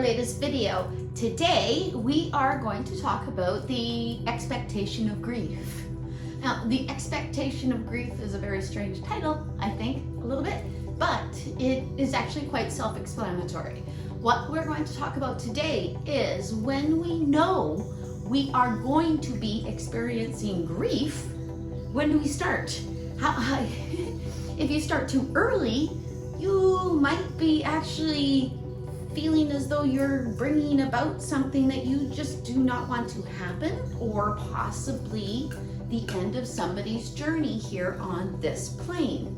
latest video. Today we are going to talk about the expectation of grief. Now, the expectation of grief is a very strange title, I think, a little bit, but it is actually quite self-explanatory. What we're going to talk about today is when we know we are going to be experiencing grief, when do we start? If you start too early, you might be actually feeling as though you're bringing about something that you just do not want to happen, or possibly the end of somebody's journey here on this plane.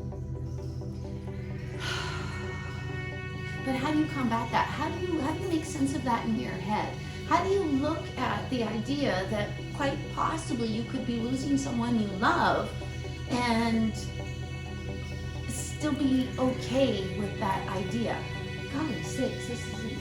But how do you combat that? How do you make sense of that in your head? How do you look at the idea that quite possibly you could be losing someone you love and still be okay with that idea? Golly sakes, this isn't going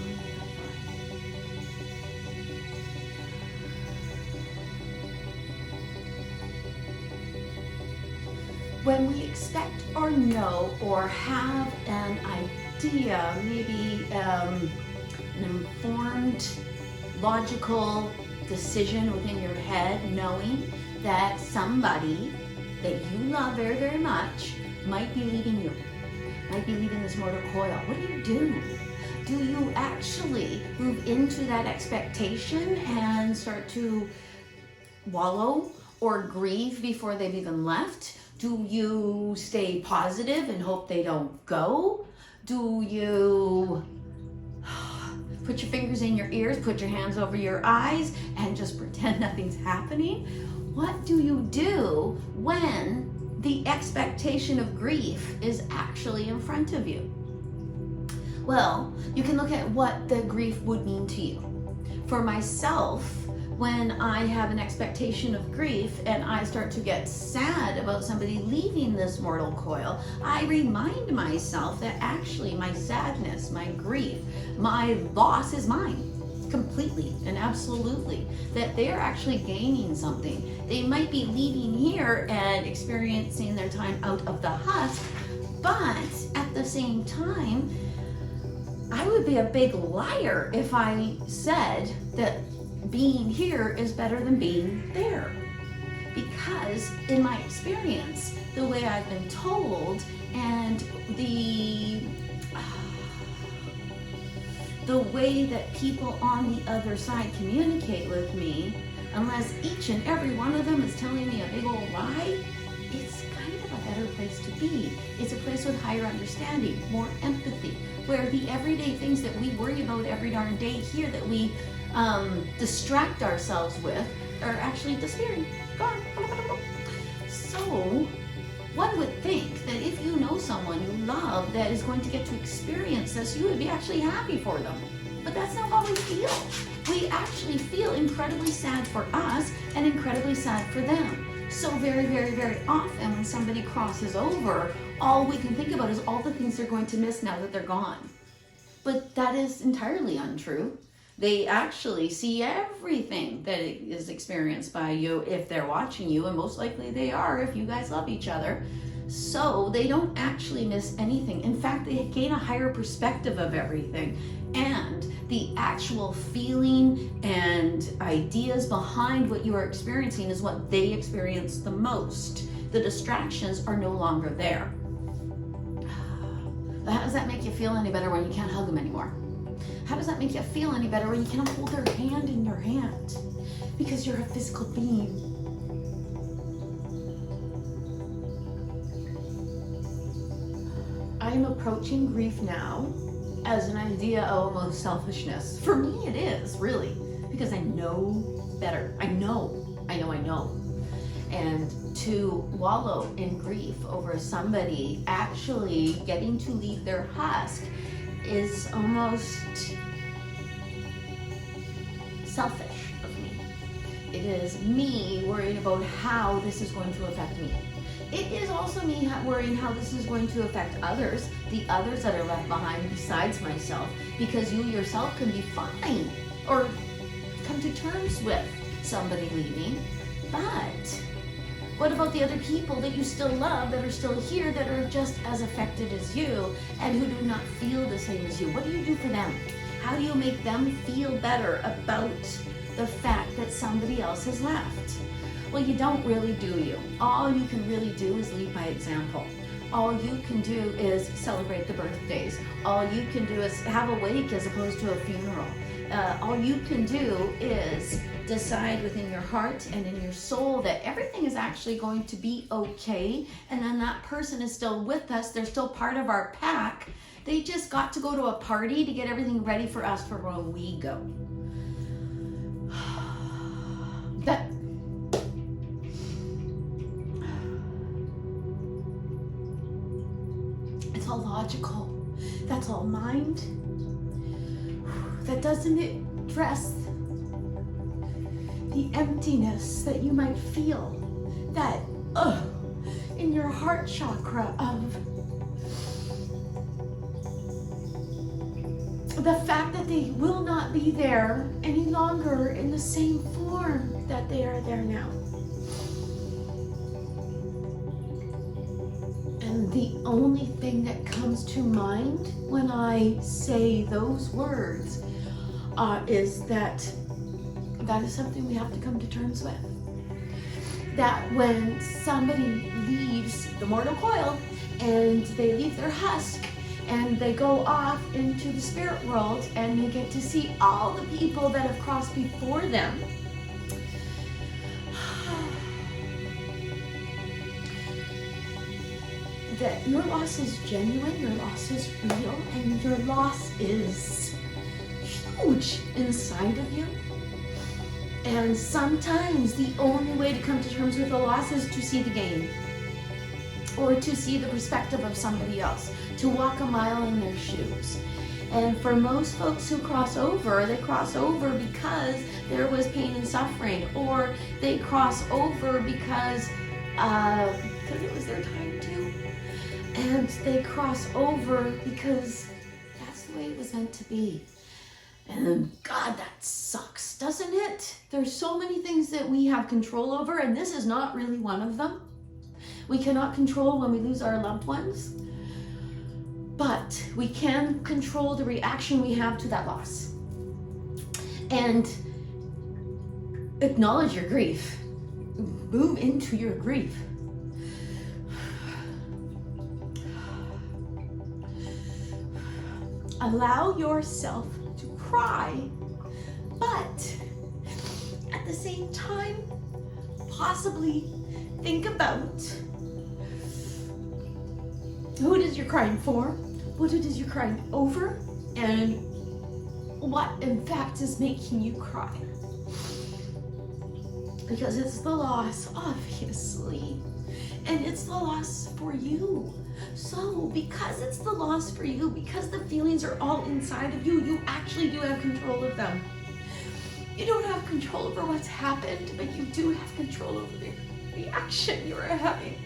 When we expect or know or have an idea, maybe an informed, logical decision within your head, knowing that somebody that you love very, very much might be leaving you, might be leaving this mortal coil. What do? Do you actually move into that expectation and start to wallow or grieve before they've even left? Do you stay positive and hope they don't go? Do you put your fingers in your ears, put your hands over your eyes, and just pretend nothing's happening? What do you do when the expectation of grief is actually in front of you? Well, you can look at what the grief would mean to you. For myself, when I have an expectation of grief and I start to get sad about somebody leaving this mortal coil, I remind myself that actually my sadness, my grief, my loss is mine. Completely and absolutely, that they're actually gaining something. They might be leaving here and experiencing their time out of the husk, but at the same time, I would be a big liar if I said that being here is better than being there. Because in my experience, the way I've been told and the way that people on the other side communicate with me, unless each and every one of them is telling me a big old lie, it's kind of a better place to be. It's a place with higher understanding, more empathy, where the everyday things that we worry about every darn day here that we distract ourselves with are actually disappearing, gone. So one would think that if you know someone you love that is going to get to experience this, you would be actually happy for them. But that's not how we feel. We actually feel incredibly sad for us and incredibly sad for them. So very, very, very often when somebody crosses over, all we can think about is all the things they're going to miss now that they're gone. But that is entirely untrue. They actually see everything that is experienced by you if they're watching you, and most likely they are if you guys love each other. So they don't actually miss anything. In fact, they gain a higher perspective of everything. And the actual feeling and ideas behind what you are experiencing is what they experience the most. The distractions are no longer there. How does that make you feel any better when you can't hug them anymore? How does that make you feel any better when you can't hold their hand in your hand? Because you're a physical being. I'm approaching grief now as an idea of almost selfishness. For me it is, really, because I know better. I know. And to wallow in grief over somebody actually getting to leave their husk is almost selfish of me. It is me worrying about how this is going to affect me. It is also me worrying how this is going to affect others, the others that are left behind besides myself, because you yourself can be fine or come to terms with somebody leaving, but what about the other people that you still love, that are still here, that are just as affected as you and who do not feel the same as you? What do you do for them? How do you make them feel better about the fact that somebody else has left? Well, you don't really, do you? All you can really do is lead by example. All you can do is celebrate the birthdays. All you can do is have a wake as opposed to a funeral. All you can do is decide within your heart and in your soul that everything is actually going to be okay, and then that person is still with us. They're still part of our pack. They just got to go to a party to get everything ready for us for when we go. That it's all logical. That's all mind. That doesn't address the emptiness that you might feel, that in your heart chakra of the fact that they will not be there any longer in the same form that they are there now. And the only thing that comes to mind when I say those words is that is something we have to come to terms with. That when somebody leaves the mortal coil and they leave their husk and they go off into the spirit world and they get to see all the people that have crossed before them, that your loss is genuine, your loss is real, and your loss is huge inside of you. And sometimes the only way to come to terms with the loss is to see the gain, or to see the perspective of somebody else, to walk a mile in their shoes. And for most folks who cross over, they cross over because there was pain and suffering, or they cross over because it was their time too. And they cross over because that's the way it was meant to be. And God, that sucks, doesn't it? There's so many things that we have control over, and this is not really one of them. We cannot control when we lose our loved ones, but we can control the reaction we have to that loss. And acknowledge your grief. Move into your grief. Allow yourself to cry, but at the same time, possibly think about who it is you're crying for, what it is you're crying over, and what in fact is making you cry. Because it's the loss, obviously, and it's the loss for you. So because it's the loss for you, because the feelings are all inside of you, you actually do have control of them. You don't have control over what's happened, but you do have control over the reaction you're having.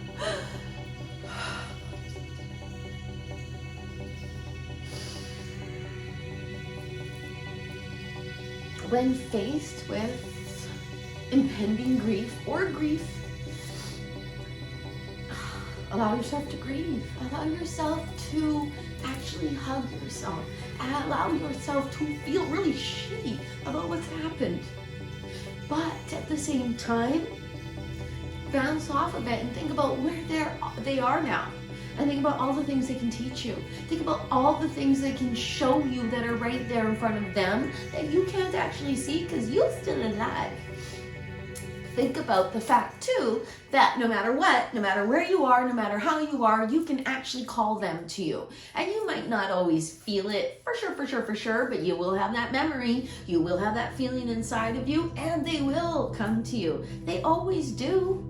When faced with impending grief or grief, allow yourself to grieve. Allow yourself to actually hug yourself. And allow yourself to feel really shitty about what's happened. But at the same time, bounce off of it and think about where they are now. And think about all the things they can teach you. Think about all the things they can show you that are right there in front of them that you can't actually see because you're still alive. Think about the fact too that no matter what, no matter where you are, no matter how you are, you can actually call them to you. And you might not always feel it for sure, but you will have that memory, you will have that feeling inside of you, and they will come to you. They always do.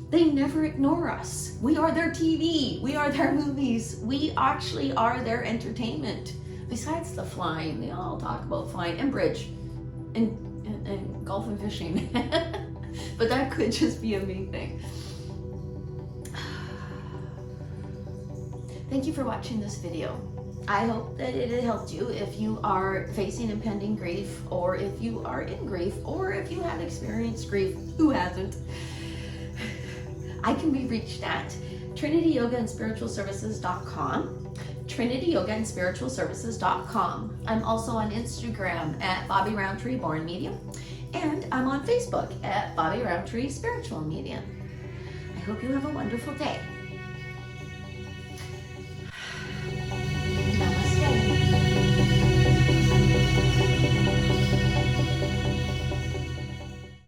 They never ignore us. We are their TV, we are their movies, we actually are their entertainment. Besides the flying, they all talk about flying and bridge and golf and fishing. But that could just be a me thing. Thank you for watching this video. I hope that it helped you if you are facing impending grief, or if you are in grief, or if you have experienced grief. Who hasn't? I can be reached at trinityyogaandspiritualservices.com. trinityyogaandspiritualservices.com. I'm also on Instagram at Bobby Roundtree Born Medium, and I'm on Facebook at Bobby Roundtree Spiritual Medium. I hope you have a wonderful day.